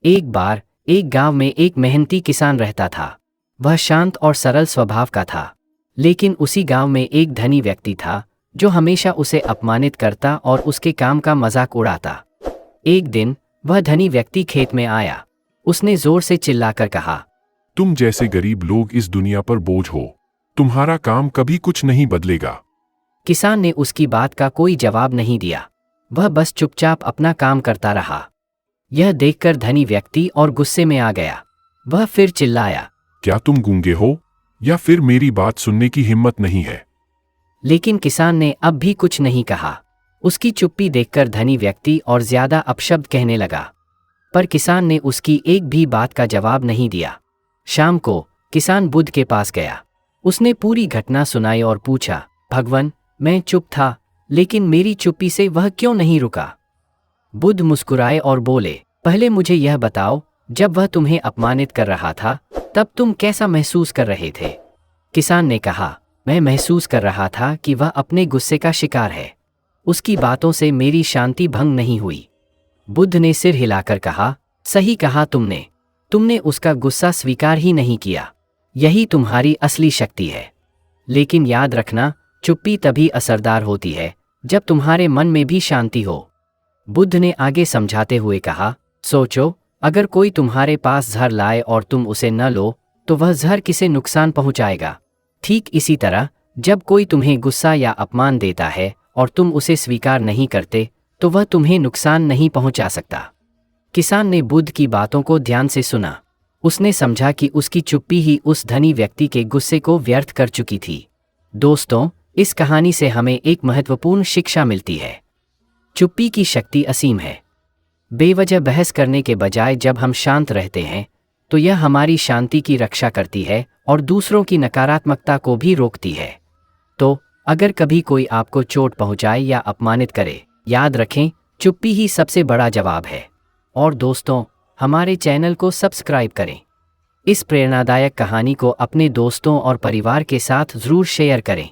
एक बार एक गांव में एक मेहनती किसान रहता था। वह शांत और सरल स्वभाव का था। लेकिन उसी गांव में एक धनी व्यक्ति था जो हमेशा उसे अपमानित करता और उसके काम का मजाक उड़ाता। एक दिन वह धनी व्यक्ति खेत में आया। उसने जोर से चिल्लाकर कहा, तुम जैसे गरीब लोग इस दुनिया पर बोझ हो। तुम्हारा काम कभी कुछ नहीं बदलेगा। किसान ने उसकी बात का कोई जवाब नहीं दिया। वह बस चुपचाप अपना काम करता रहा। यह देखकर धनी व्यक्ति और गुस्से में आ गया। वह फिर चिल्लाया, क्या तुम गूंगे हो या फिर मेरी बात सुनने की हिम्मत नहीं है? लेकिन किसान ने अब भी कुछ नहीं कहा। उसकी चुप्पी देखकर धनी व्यक्ति और ज्यादा अपशब्द कहने लगा। पर किसान ने उसकी एक भी बात का जवाब नहीं दिया। शाम को किसान बुद्ध के पास गया। उसने पूरी घटना सुनाई और पूछा, भगवान, मैं चुप था, लेकिन मेरी चुप्पी से वह क्यों नहीं रुका? बुद्ध मुस्कुराए और बोले, पहले मुझे यह बताओ, जब वह तुम्हें अपमानित कर रहा था तब तुम कैसा महसूस कर रहे थे? किसान ने कहा, मैं महसूस कर रहा था कि वह अपने गुस्से का शिकार है। उसकी बातों से मेरी शांति भंग नहीं हुई। बुद्ध ने सिर हिलाकर कहा, सही कहा तुमने उसका गुस्सा स्वीकार ही नहीं किया। यही तुम्हारी असली शक्ति है। लेकिन याद रखना, चुप्पी तभी असरदार होती है जब तुम्हारे मन में भी शांति हो। बुद्ध ने आगे समझाते हुए कहा, सोचो, अगर कोई तुम्हारे पास जहर लाए और तुम उसे न लो तो वह जहर किसे नुकसान पहुंचाएगा। ठीक इसी तरह जब कोई तुम्हें गुस्सा या अपमान देता है और तुम उसे स्वीकार नहीं करते तो वह तुम्हें नुकसान नहीं पहुंचा सकता। किसान ने बुद्ध की बातों को ध्यान से सुना। उसने समझा कि उसकी चुप्पी ही उस धनी व्यक्ति के गुस्से को व्यर्थ कर चुकी थी। दोस्तों, इस कहानी से हमें एक महत्वपूर्ण शिक्षा मिलती है। चुप्पी की शक्ति असीम है। बेवजह बहस करने के बजाय जब हम शांत रहते हैं तो यह हमारी शांति की रक्षा करती है और दूसरों की नकारात्मकता को भी रोकती है। तो अगर कभी कोई आपको चोट पहुंचाए या अपमानित करे, याद रखें, चुप्पी ही सबसे बड़ा जवाब है। और दोस्तों, हमारे चैनल को सब्सक्राइब करें। इस प्रेरणादायक कहानी को अपने दोस्तों और परिवार के साथ ज़रूर शेयर करें।